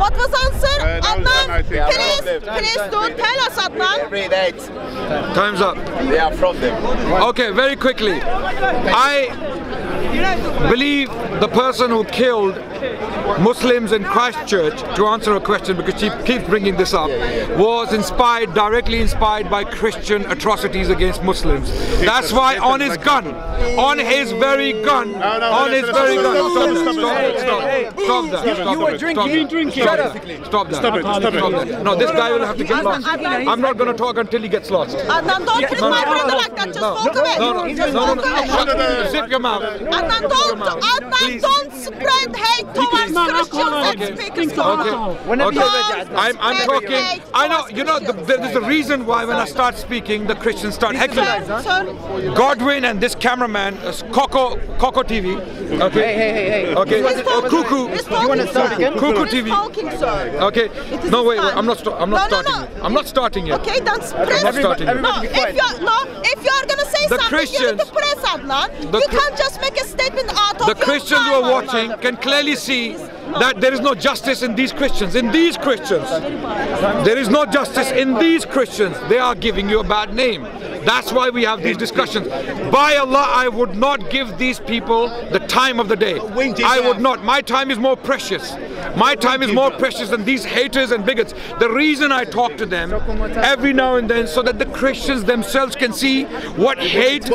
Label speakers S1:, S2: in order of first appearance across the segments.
S1: What was answer? Adnan, please don't tell us, Adnan.
S2: Read 8.
S3: Time's up.
S2: They are from them.
S3: Okay, very quickly. I believe the person who killed Muslims in Christchurch, to answer a question because she keeps bringing this up, was directly inspired by Christian atrocities against Muslims. That's why on his gun, stop that. No, this guy will have to get lost. I'm not going to talk until he gets lost.
S1: Adnan, don't treat my brother like that. Just walk away.
S3: No. Zip your mouth.
S1: Adnan, don't spread hate towards Christians and speakers.
S3: Whenever you're ready, I'm talking. I know, you know, there's a reason why when I start speaking, the Christians start heckling. Godwin and this cameraman, Coco TV. Okay.
S4: Hey.
S3: Okay. Cuckoo.
S4: You want to start again?
S3: Cuckoo TV. Okay. No, wait. I'm not starting. I'm not starting yet.
S1: Okay, then press.
S3: I'm not starting.
S1: If you're gonna say something, you need to press, Adnan. You can't just make a statement out of
S3: the Christians who are watching can clearly see that there is no justice in these Christians. There is no justice in these Christians. They are giving you a bad name. That's why we have these discussions. By Allah, I would not give these people the time of the day. I would not. My time is more precious. My time is more precious than these haters and bigots. The reason I talk to them every now and then so that the Christians themselves can see what hate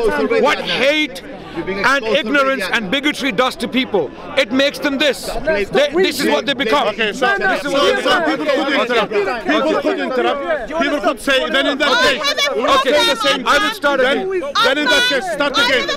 S3: and ignorance and bigotry does to people. It makes them this. This is what they become.
S5: Okay, so people could interrupt. People could say, then in that case,
S3: I will start again.
S5: Then in that case, start again.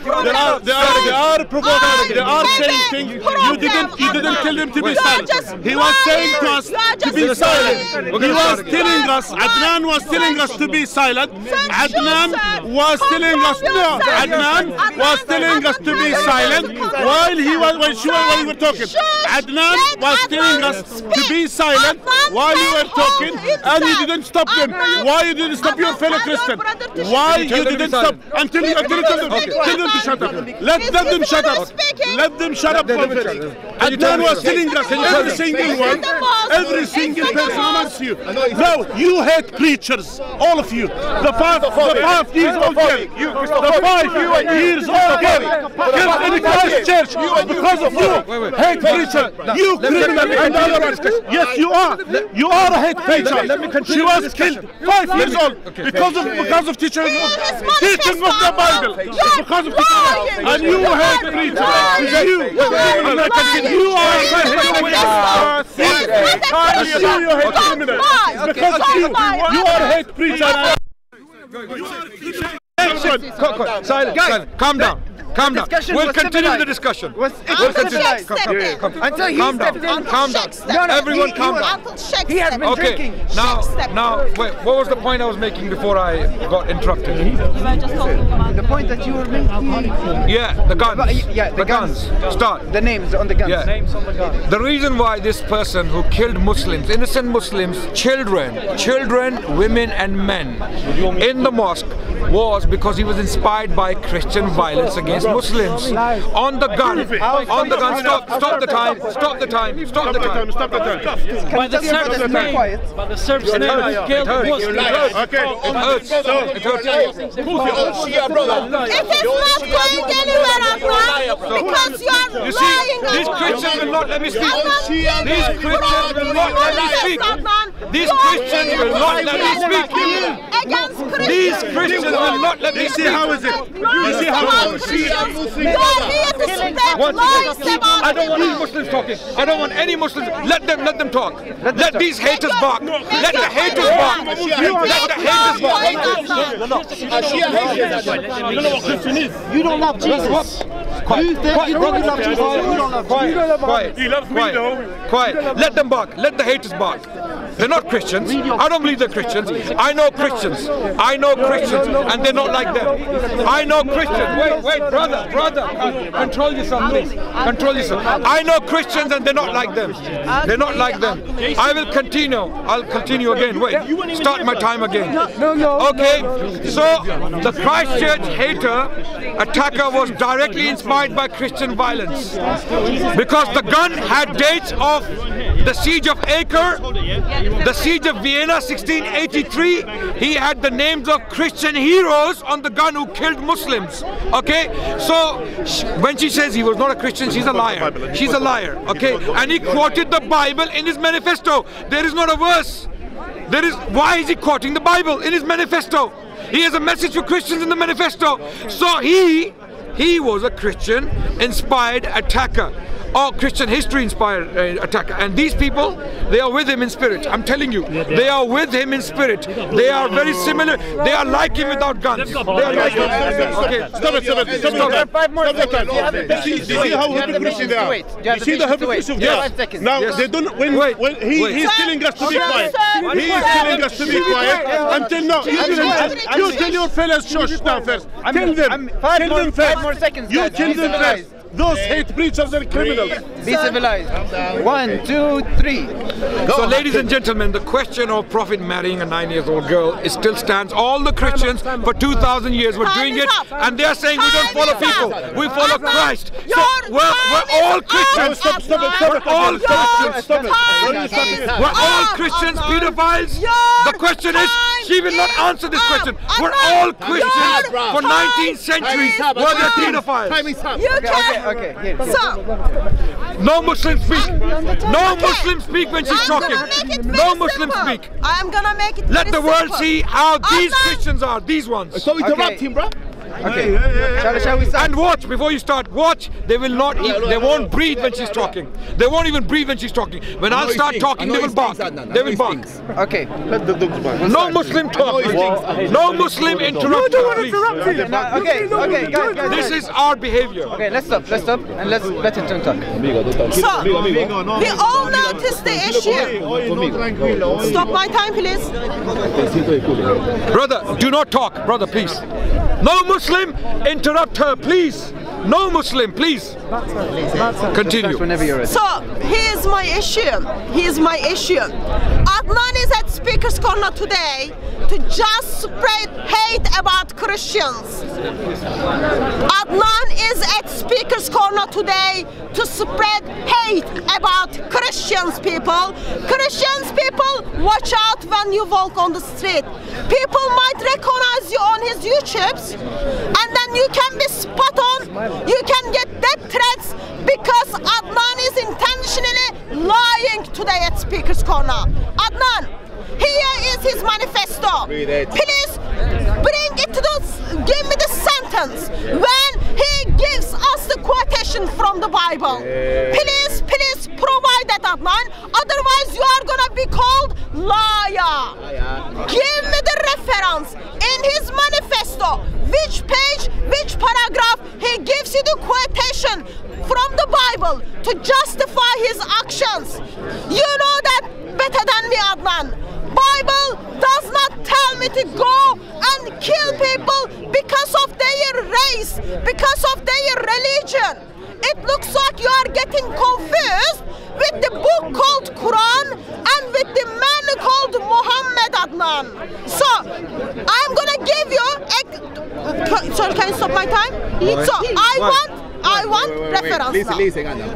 S5: They are provoking. They are saying things. You didn't tell them to be silent. He was saying to us to be silent. He was telling us. Adnan was telling us to be silent. Adnan was telling us no. Adnan was telling us to be silent while we were talking. Adnan was telling us to be silent while you were talking, and you didn't stop them. Why you didn't stop your fellow Christian? Why you didn't stop until you tell them to shut up? Let them shut up. Let them shut up. Adnan was telling us every single person amongst you. No, you hate preachers, all of you. The 5 years old girl, the 5 years old girl killed in Christchurch because of you. Hate preacher, you criminal. Yes, you are. You are a hate preacher. She was killed 5 years old because of teaching of the Bible. Because of teaching, and you hate preacher. You are a hate criminal. Because of you are a hate preacher.
S3: Silent. Calm down. We'll continue the discussion.
S4: Until he stepped in.
S3: Calm down. Everyone calm down.
S4: He has been drinking.
S3: Now, wait, what was the point I was making before I got interrupted?
S4: The point that you were making.
S3: Yeah, the guns. The guns. Start.
S4: The names on the guns.
S3: Yeah.
S4: Names on the guns.
S3: The reason why this person who killed Muslims, innocent Muslims, children, women and men in the mosque was because he was inspired by Christian violence against Muslims. On the gun, stop the time.
S6: By the Serbs' name, killed Muslims.
S5: Okay.
S3: It hurts.
S1: It is not going anywhere, Adnan, because you are lying.
S3: These Christians will not let me speak. These Christians will not let me speak. These Christians will not let me speak. These Christians will not let me speak.
S5: How is it? You see how it is?
S3: I don't want any Muslims talking. I don't want any Muslims. Let them talk. Let these haters bark. Let the haters bark. Let the haters bark.
S5: You know what Christian is?
S4: You don't love Jesus.
S3: Quiet. Let them bark. Let the haters bark. They're not Christians. I don't believe they're Christians. I know Christians, and they're not like them. I know Christians. Wait, brother. Control yourself, please. Control yourself. I know Christians, and they're not like them. They're not like them. I will continue. I'll continue again. Wait. Start my time again. Okay. So the Christchurch attacker was directly inspired by Christian violence because the gun had dates of The siege of Acre, the siege of Vienna, 1683. He had the names of Christian heroes on the gun who killed Muslims. Okay, so when she says he was not a Christian, she's a liar. She's a liar. Okay, and he quoted the Bible in his manifesto. There is not a verse. Why is he quoting the Bible in his manifesto? He has a message for Christians in the manifesto. So he was a Christian inspired attacker, or Christian history inspired attacker. And these people, they are with him in spirit. I'm telling you, they are with him in spirit. They are very similar. They are like him without guns. They are like him. Okay.
S5: Stop it. 5 more seconds. You see how hypocritical they are. You see the hypocrisy of this. Now they don't. When he's telling us to be quiet. He is telling us to be quiet until now. You tell your fellows shush now first. Tell them. Tell them first.
S4: 5 more seconds.
S5: You tell them first. Those hate preachers are criminals.
S4: Be civilized. 1, 2, 3.
S3: So, ladies and gentlemen, the question of Prophet marrying a 9-year-old girl still stands. All the Christians for 2,000 years were doing it, and they are saying we don't follow people, we follow Christ. So we're all Christians. We're all Christians. We're all Christians pedophiles. The question is, she will not answer this question. We're all Christians for 19 centuries. Were they pedophiles?
S4: Okay.
S1: So,
S3: no Muslims speak. No Muslims speak when she's talking. No Muslims speak.
S1: I am gonna make it.
S3: Let the world see how these Christians are. These ones.
S4: So interrupt him, bro. Okay. Shall we start?
S3: And watch before you start. Watch. They will not. They won't breathe when she's talking. They won't even breathe when she's talking. When I'll start talking, they will bark. They will bark.
S4: Okay.
S3: No Muslim talk. No Muslim interrupt.
S4: Okay, guys.
S3: This is our behavior.
S4: Okay, let's stop and let it talk.
S1: So, we all notice the issue. Stop my time, please.
S3: Brother, do not talk. Brother, please. No Muslim interrupt her, please. No Muslim, please. Continue.
S1: So, here's my issue. Adnan is at Speaker's Corner today to just spread hate about Christians. Adnan is at Speaker's Corner today to spread hate about Christians, people. Christians, people, watch out when you walk on the street. People might recognize you on his YouTubes, and then you can be spot on. You can get death threats because Adnan is intentionally lying today at Speaker's Corner. Adnan, here is his manifesto. Please bring it to give me the sentence when he gives us the quotation from the Bible. Please provide that, Adnan. Otherwise, you are gonna be called liar. Give me the reference in his manifesto. Which page, which paragraph he gives you the quotation from the Bible to justify his actions. You know that better than me, Adnan. Bible does not tell me to go and kill people because of their race, because of their religion. It looks like you are getting confused with the book called Quran and with the man called Muhammad, Adnan. So, I'm gonna give you a... Sorry, can you stop my time? So, I want reference now.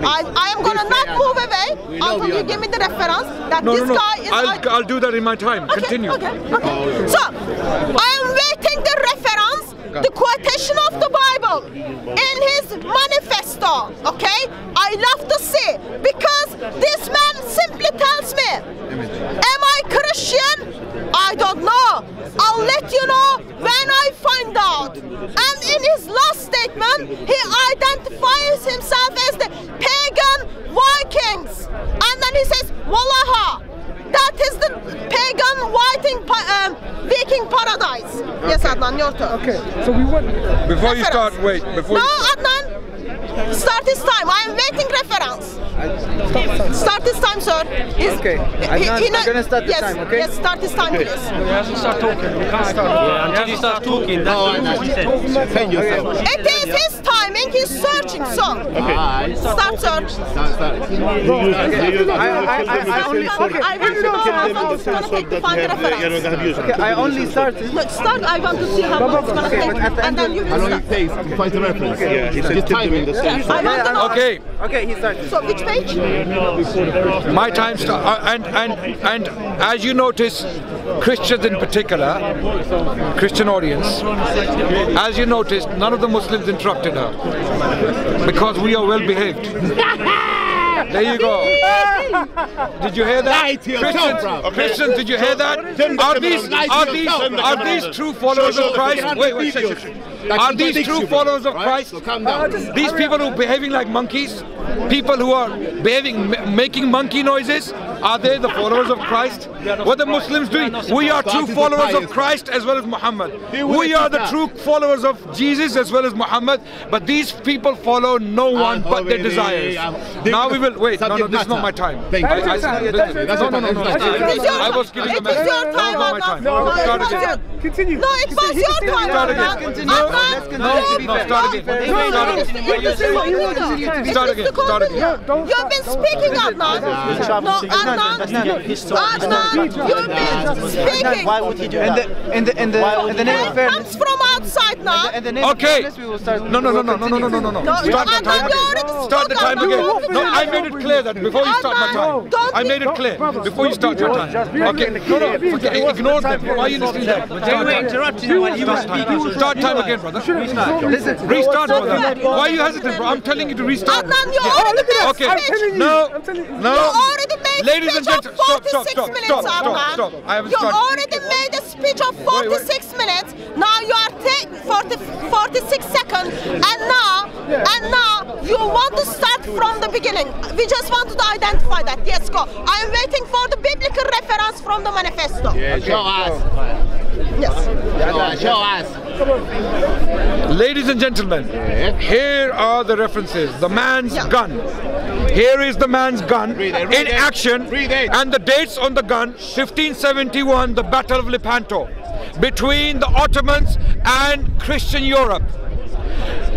S1: I am gonna not move away until you give me the reference that this guy is...
S3: I'll do that in my time.
S1: Okay,
S3: Continue.
S1: Okay. So, I am waiting the reference, the quotation of the Bible in his manifesto, okay? I love to see, because this man simply tells me, am I Christian? I don't know. I'll let you know when I find out. And in his last statement, he identifies himself as the pagan Vikings. And then he says, Wallaha, that is the pagan Viking paradise. Yes, Adnan, your turn.
S6: Okay, so we want...
S3: Before you start, wait.
S1: Adnan, start this time. I am waiting reference. Start this time, sir.
S4: Okay, I'm gonna start this time, okay?
S1: Yes, start this time, please.
S6: He hasn't started talking. We can't start.
S2: Until you start talking, that's what he said.
S1: It is his timing. He's searching. So start search.
S4: I only started.
S1: Look, start. I want to see how long it's gonna take, and then you will start.
S5: To find the reference. Yeah, he said timing.
S1: I want to know.
S3: Okay.
S4: Okay, he started.
S1: So which page?
S3: My time start, and as you notice, Christians in particular, Christian audience, as you noticed, none of the Muslims interrupted her because we are well behaved. There you go. Did you hear that? Christians, did you hear that? Are these true followers of Christ? Wait, are these true followers of Christ? These people who are behaving like monkeys, people who are behaving, making monkey noises, are they the followers of Christ? What are the Muslims doing? We are true followers of Christ as well as Muhammad. We are the true followers of Jesus as well as Muhammad. But these people follow no one but their desires. Now we will wait. No, this is not my time. No. I was giving a message.
S1: It is your time, Adnan.
S3: No, start again.
S4: Continue.
S1: No, it was your time.
S3: Start again. Start again.
S1: You've been speaking, Adnan. No, Adnan, you've been speaking.
S4: Why would he do that? In the name of fairness.
S1: Comes from outside now.
S3: Okay. No. Start the time again. No, I made it clear that before you start my time. I made it clear before you start your time. Okay. No. Ignore them. Why are you listening to them?
S6: They were interrupting you when he was speaking.
S3: Start time again, brother.
S4: Listen.
S3: Restart, brother. Why are you hesitant, bro? I'm telling you to restart.
S1: Adnan, you already made a
S3: Okay.
S1: speech.
S3: No.
S1: You already made
S3: Ladies
S1: a
S3: and
S1: speech of
S3: gentlemen,
S1: 46 minutes, Adnan.
S3: stop. I haven't
S1: You
S3: started.
S1: already made a speech of 46 minutes. Now you are taking 46 seconds, and now you want to start from the beginning. We just wanted to identify that. Yes, go. I am waiting for the biblical reference from the manifesto.
S5: Show us.
S1: Yes.
S5: Show us.
S3: Ladies and gentlemen, here are the references. The man's gun. Here is the man's gun in action, and the dates on the gun: 1571, the Battle of Lepanto, between the Ottomans and Christian Europe.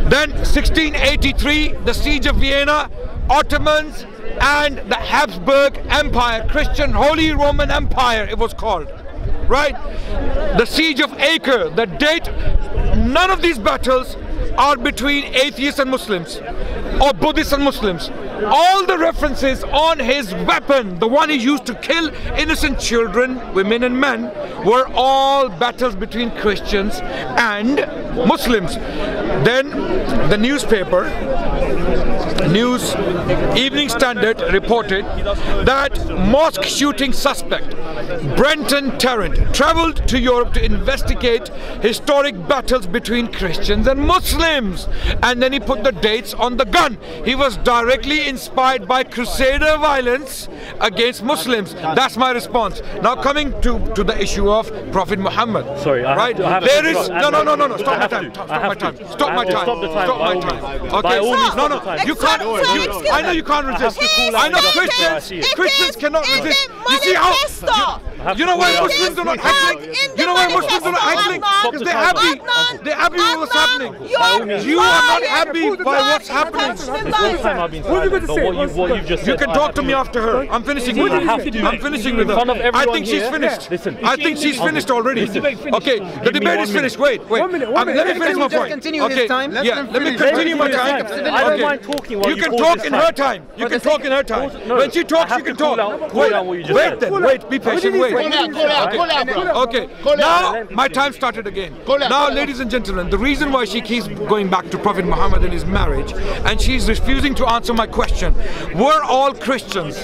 S3: Then 1683, the Siege of Vienna, Ottomans and the Habsburg Empire, Christian Holy Roman Empire it was called. Right? The Siege of Acre, the date, none of these battles are between atheists and Muslims or Buddhists and Muslims. All the references on his weapon, the one he used to kill innocent children, women and men, were all battles between Christians and Muslims. Then the newspaper, News Evening Standard, reported that mosque shooting suspect Brenton Tarrant traveled to Europe to investigate historic battles between Christians and Muslims, and then he put the dates on the gun. He was directly inspired by Crusader violence against Muslims. That's my response. Now coming to the issue of Prophet Muhammad.
S6: Sorry,
S3: right? There is no. Stop my time. Stop my time. Okay. No. You can't. I know you can't resist. I know Christians cannot resist. You see how? You know why Muslims are not haggling? You know why Muslims are not haggling? Because they're happy. They're happy with what's happening. You are not happy by what's happening. You can talk to me after her. I'm finishing with her. I'm finishing with her. I think she's finished. I think she's finished already. Okay, the debate is finished. Wait. Let me finish my point. Okay, yeah, let me continue my time.
S6: I don't mind talking while
S3: you can talk in her time. You can talk in her time. When she talks, you can talk. Wait then. Wait. Be patient. Wait. Okay. Now my time started again. Now, ladies and gentlemen, the reason why she keeps going back to Prophet Muhammad and his marriage, and she's refusing to answer my question: were all Christians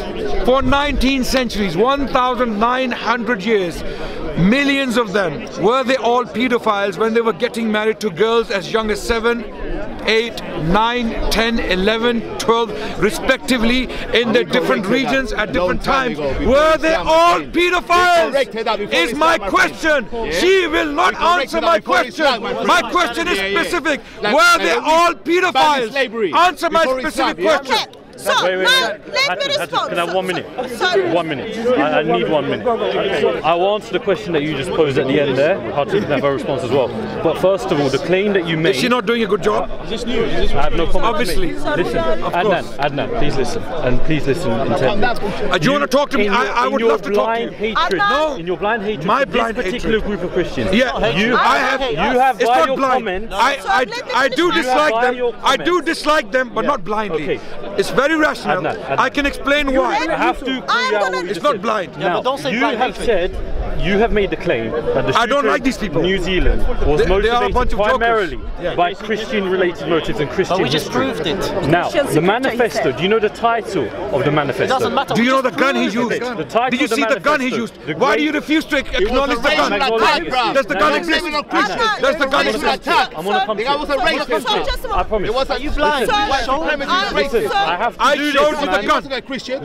S3: for 19 centuries, 1,900 years, millions of them, were they all pedophiles when they were getting married to girls as young as 7, 8, 9, 10, 11, 12, respectively, in their different regions at different times? Were they all pedophiles? Is my question. She will not answer my question. My question is specific. Were they all pedophiles? Answer my specific question.
S1: So now let me respond.
S6: Can I have 1 minute?
S1: Sorry.
S6: 1 minute. I need 1 minute. Okay. I will answer the question that you just posed at the end there. I'll take that for a response as well. But first of all, the claim that you made.
S3: Is she not doing a good job?
S6: Is this new? I have no comment.
S3: Obviously.
S6: Listen, Adnan, please listen, and please listen intently.
S3: Do you want to talk to me? I would love to talk to you.
S6: Hatred,
S1: No.
S6: In your blind hatred,
S3: My
S6: for
S3: blind
S6: this particular
S3: hatred.
S6: group of Christians.
S3: Yeah,
S6: you have
S3: it's
S6: by
S3: not
S6: your
S3: blind.
S6: comments.
S3: I do dislike
S6: by
S3: them.
S6: your
S3: I do
S6: comments.
S3: dislike them, but not blindly.
S6: Okay.
S3: It's very rational.
S6: Adnan.
S3: I can explain why.
S6: I have to call you out what you
S3: It's
S6: just
S3: not
S6: said.
S3: blind.
S6: Now, you have said, you have made the claim that the
S3: I don't
S6: shooter
S3: like these people.
S6: in New Zealand was
S3: They are a bunch
S6: motivated
S3: of jokers.
S6: primarily
S3: Yeah.
S6: by Christian-related motives and Christian
S2: But we just
S6: history.
S2: proved it.
S6: Now, the manifesto, do you know the title of the manifesto?
S2: It doesn't matter.
S3: Do you
S2: we
S3: know the
S2: just
S3: gun he
S2: proved
S3: used?
S2: it.
S6: The title
S3: Did you
S6: of the
S3: see the gun he
S6: manifesto,
S3: used?
S6: the
S3: Why do
S6: great-
S3: you refuse to acknowledge the gun? Does the gun exist? Does the gun exist?
S6: I'm gonna come to it.
S2: was a racist.
S6: I promise.
S2: Are you blind?
S6: Listen, I have to
S3: I
S6: do
S3: showed
S6: this,
S3: you the
S6: man.
S3: gun.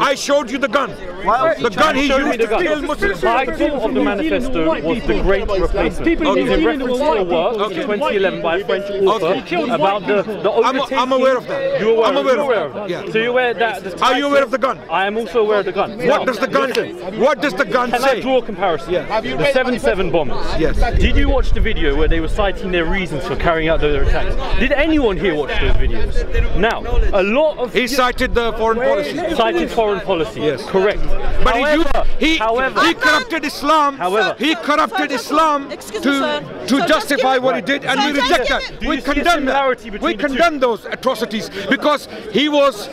S3: I showed you the gun. The gun he
S6: Show me
S3: used
S6: the
S3: to
S6: gun.
S3: kill
S6: The
S3: Muslims.
S6: title of the manifesto was The Great Replacement. It is in reference to a work in 2011 by a French author about the overtaking.
S3: I'm aware of that.
S6: You're aware,
S3: I'm aware
S6: you're aware
S3: of
S6: of
S3: that.
S6: that.
S3: Yeah.
S6: So you're aware that the title,
S3: Are you aware of the gun?
S6: I am also aware of the gun.
S3: What does the gun? What does the gun
S6: Can I
S3: say?
S6: draw a comparison?
S3: Yeah.
S6: The 7/7 bombers.
S3: Yes.
S6: Did you watch the video where they were citing their reasons for carrying out their attacks? Did anyone here watch those videos? Now, a lot of
S3: He cited the foreign policy.
S6: cited foreign policy.
S3: Yes.
S6: Correct.
S3: But he
S6: however,
S3: corrupted Islam.
S6: However-
S3: He corrupted Islam
S1: Excuse me, sir.
S3: to
S1: So
S3: justify
S1: just
S3: what he did, and
S1: Sir,
S3: we
S1: just
S3: reject
S1: give
S3: that.
S1: me-
S6: Do
S3: We
S6: you see a
S3: condemn
S6: similarity
S3: that.
S6: between
S3: We
S6: the two?
S3: condemn those atrocities because he was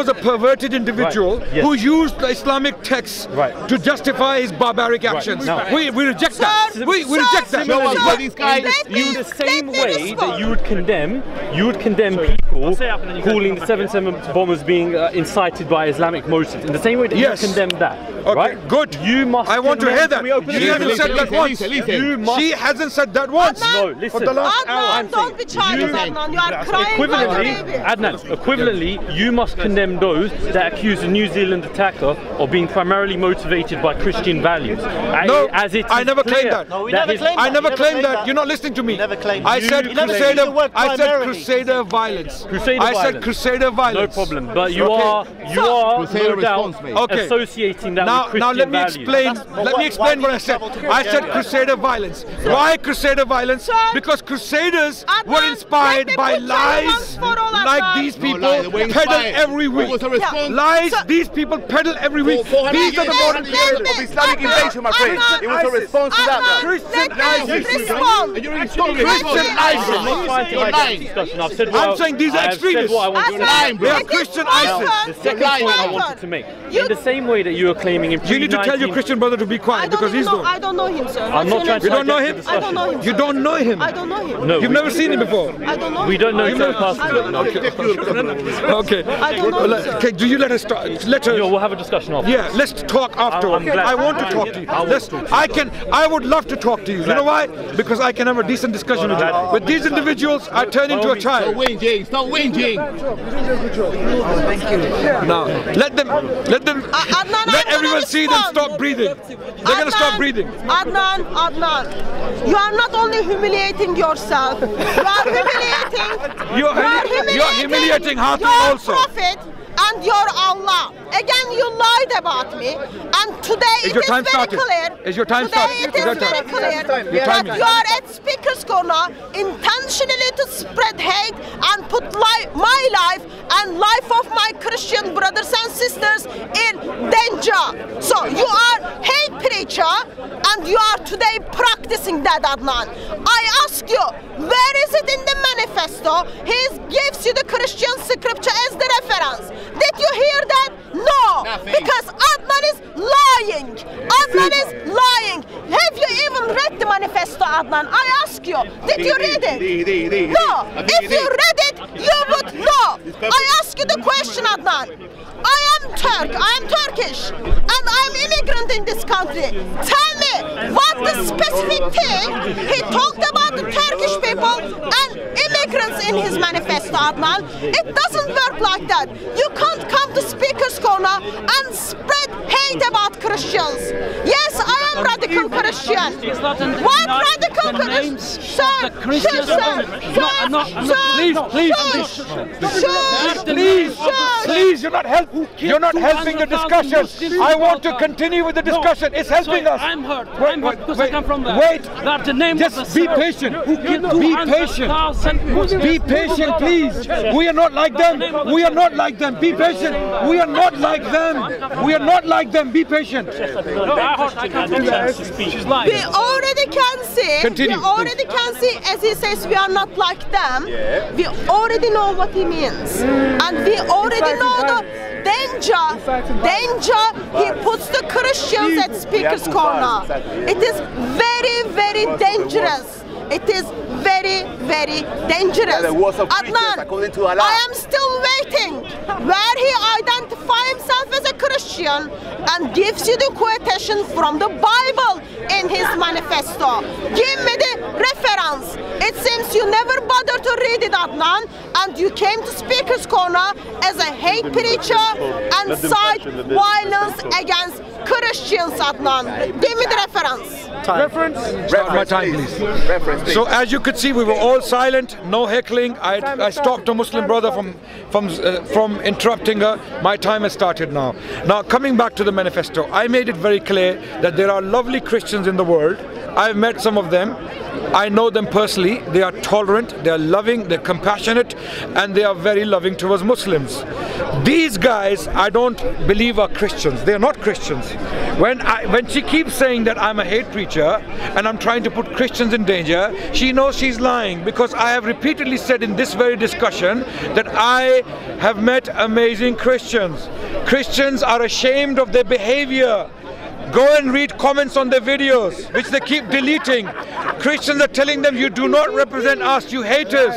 S3: a perverted individual
S6: Right. Yes.
S3: who used the Islamic texts
S6: Right.
S3: to justify his barbaric actions.
S6: Now-
S3: We reject that.
S1: Sir,
S3: We reject that.
S6: Similarly,
S1: Sir,
S2: these guys
S1: let me-
S6: in the same
S1: let me
S6: way
S1: respond.
S6: that you would condemn people calling the 7/7 bombers being incited by Islamic motives. In the same way that
S3: Yes.
S6: you condemn that,
S3: Okay,
S6: right?
S3: good.
S6: You must.
S3: I want to hear that.
S6: condemn-
S3: She hasn't said that once.
S6: You must.
S3: She hasn't said that once.
S6: No, listen.
S3: For the last hour.
S1: Adnan, don't be childish, Adnan. You are crying like a
S6: Equivalently,
S1: baby.
S6: Adnan, equivalently, you must condemn those that accuse the New Zealand attacker of being primarily motivated by Christian values.
S3: No,
S6: as it
S3: I
S6: is
S3: never
S6: clear
S3: claimed that.
S2: No, we
S6: that
S2: never
S6: his-
S2: claimed
S3: I
S2: that.
S3: never
S2: You
S3: claimed that. You're not listening to me.
S2: never claimed
S3: I
S2: that.
S3: said
S2: You never
S3: crusader.
S2: used the word
S3: I said
S2: primarily.
S3: crusader violence.
S6: Crusader
S3: I said
S6: violence.
S3: crusader
S6: No
S3: violence.
S6: problem, but you
S3: Okay.
S6: are
S5: Crusader
S6: no doubt
S5: response, mate.
S3: Okay.
S6: associating that with
S3: Now
S6: Christian
S3: let me
S6: values.
S3: explain. Let me explain what I said. I said crusader violence. Why crusader violence?
S1: Sir.
S3: Because crusaders
S1: Adnan,
S3: were inspired
S1: let me
S3: by
S1: put you once
S3: lies
S1: for all,
S3: like
S1: Adnan.
S3: these
S5: No
S3: people
S5: lie, they were
S3: peddle
S5: inspired.
S3: every week.
S5: It was a response.
S3: Lies
S1: Sir.
S3: these people peddle every week.
S5: For 400
S3: These are the
S5: years.
S3: modern
S5: Let
S3: creators.
S5: of Islamic invasion, my friend. It was a response to that.
S3: Christian
S1: let me
S3: ISIS.
S1: respond.
S5: And you're installing
S3: Christian
S6: I'm
S3: ISIS.
S6: not trying to
S5: You're
S6: hijack
S5: lying.
S6: this discussion. I've said what
S3: I'm saying these are
S6: I have
S3: extremists.
S6: said what I want to
S1: Adnan,
S5: lying, bro.
S3: They are
S1: it is
S3: Christian
S1: my
S3: ISIS.
S1: turn.
S6: The second
S1: It is
S6: point I
S1: my
S6: wanted
S1: turn.
S6: to make.
S1: You-
S6: In the same way that you are claiming in
S3: You need to tell your
S6: pre-19
S3: Christian brother to be
S1: I
S3: quiet
S1: don't
S3: because
S1: even
S3: he's
S1: know.
S3: doing.
S1: I don't know him, sir.
S6: I'm not trying to
S3: You don't know
S6: hijack
S3: him?
S6: the
S1: I don't know him.
S3: You
S1: sir.
S3: don't know him.
S1: I don't know him.
S6: No,
S3: You've never seen him before.
S1: I don't know
S6: we
S1: him.
S6: don't know each other
S1: I don't
S6: personally.
S1: know him.
S3: Okay.
S1: I don't know him, sir.
S3: Okay. Do you let us start? Let us.
S6: Yo, we'll have a discussion after.
S3: Yeah, let's talk afterward.
S6: I'm glad.
S3: I want to talk to you.
S6: I want
S3: Let's,
S6: to talk to
S3: I would love to talk to you. You know why? Because I can have a decent discussion with you. But these individuals, I turn into a child.
S5: Stop whinging. Stop whinging.
S3: Now, let them,
S1: Adnan,
S3: let
S1: I'm
S3: everyone
S1: gonna
S3: see them
S1: respond.
S3: stop breathing. They're gonna stop breathing.
S1: Adnan, you are not only humiliating yourself, you are humiliating.
S3: You're humiliating Hatim
S1: your
S3: also.
S1: Prophet and your Allah. Again, you lied about me, and today
S3: Is
S1: it
S3: your
S1: is
S3: time
S1: very
S3: started?
S1: clear.
S3: Is your time
S1: today
S3: started?
S1: it
S3: Is
S1: is
S3: your
S1: very
S3: time?
S1: clear
S3: Your time
S1: that
S3: is-
S1: you are at Speaker's Corner intentionally to spread hate and put my life and life of my Christian brothers and sisters in danger. So you are hate preacher, and you are today practicing that, Adnan. I ask you, where is it in the manifesto? He gives you the Christian scripture as the reference. Did you hear that? No,
S5: Nothing.
S1: because Adnan is lying. Adnan is lying. Have you even read the manifesto, Adnan? I ask you, did you read it? No. If you read it, you would know. I ask you the question, Adnan. I am Turkish, and I'm immigrant in this country. Tell me what the specific thing he talked about the Turkish people and immigrants in his manifesto, Adnan. It doesn't work like that. You can't come to Speaker's Corner and spread hate about Christians. Yes, I am radical Christian. What radical Christian? Sir,
S3: please, you're not helping the discussion. I want to continue with the discussion. It's helping us.
S2: I'm hurt. Because I come from there.
S3: Wait.
S2: That the name
S3: Just be patient. Be patient. Be patient, please. We are not like them. We are not like them. Be patient. We are not like them. We are not like them. Be patient.
S2: I can't do that. She's lying.
S1: We already can see.
S3: Continue.
S1: We already can see, as he says, we are not like them. We already know what he means, and we already know the danger. He puts the Christians at speaker's corner. It is very, very dangerous. It is very, very dangerous. Adnan, I am still waiting where he identifies himself as a Christian and gives you the quotation from the Bible in his manifesto. Give me the reference. It seems you never bothered to read it, Adnan, and you came to speaker's corner as a hate preacher and cite violence against Christians, Adnan. Give me the reference.
S3: Reference? My time, please. So as you could see, we were all silent, no heckling. I stopped a Muslim brother from interrupting her. My time has started now. Now coming back to the manifesto, I made it very clear that there are lovely Christians in the world. I've met some of them. I know them personally. They are tolerant, they are loving, they're compassionate, and they are very loving towards Muslims. These guys, I don't believe are Christians. They are not Christians. When she keeps saying that I'm a hate preacher and I'm trying to put Christians in danger, she knows she's lying, because I have repeatedly said in this very discussion that I have met amazing Christians. Christians are ashamed of their behavior. Go and read comments on their videos, which they keep deleting. Christians are telling them, you do not represent us, you haters.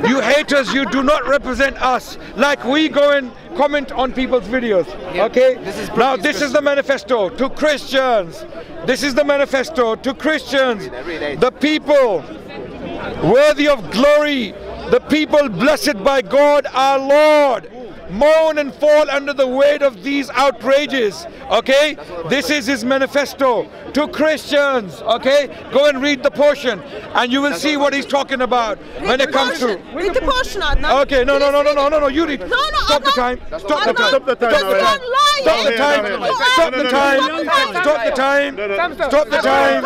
S3: You haters, you do not represent us. Like we go and comment on people's videos, okay? Now this is the manifesto to Christians. This is the manifesto to Christians. The people worthy of glory, the people blessed by God our Lord, moan and fall under the weight of these outrages, okay? This is his manifesto to Christians, okay? Go and read the portion and you will see what he's talking about when it comes to...
S1: Read the portion, Adnan.
S3: Okay, no, you read. Stop the time. Stop the time. Stop the time. Stop the time. Stop the time. Stop the time. Stop the time.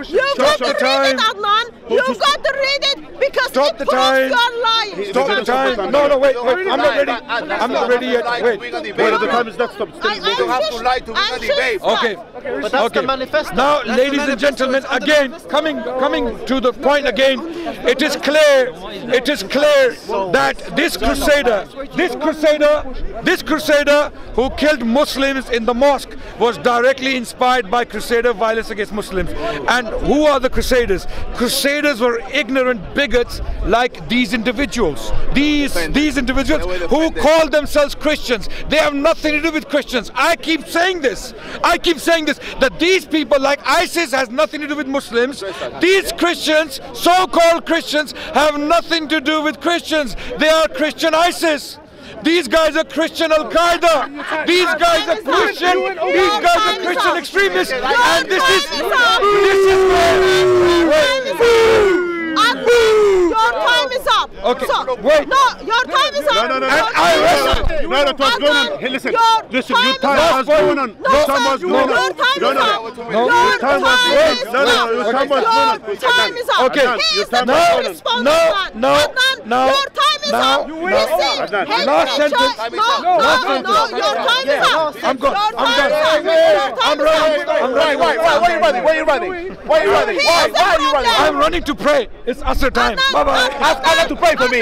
S1: You've got to read it, Adnan. You've got to read it because it proves you are lying.
S3: Stop the time. No, wait. I'm not ready. I'm not ready yet. Wait.
S5: The time is not stopped.
S1: You don't have to lie to win the debate.
S3: Okay.
S4: But that's the manifesto.
S3: Now, ladies and gentlemen, again, coming to the point again, it is clear that this crusader who killed Muslims in the mosque was directly inspired by crusader violence against Muslims. And who are the crusaders? Crusaders were ignorant bigots like these individuals. These individuals who call themselves Christians. They have nothing to do with Christians. I keep saying this, that these people like ISIS has nothing to do with Muslims. These Christians, so-called Christians, have nothing to do with Christians. They are Christian ISIS. These guys are Christian Al-Qaeda. These guys are Christian extremists. And this is
S1: your time is up.
S3: Okay,
S1: so,
S3: wait.
S1: No, your time is up.
S5: No, what's going on? Hey, listen, your time was going on. Your time was going on.
S1: Your time is up.
S3: Okay.
S1: Your time is up.
S3: Last sentence.
S1: No, your time is up.
S3: I'm done.
S5: Why are you running?
S3: I'm running to pray. It's Asr time. Bye-bye.
S5: Ask Allah to pray for me.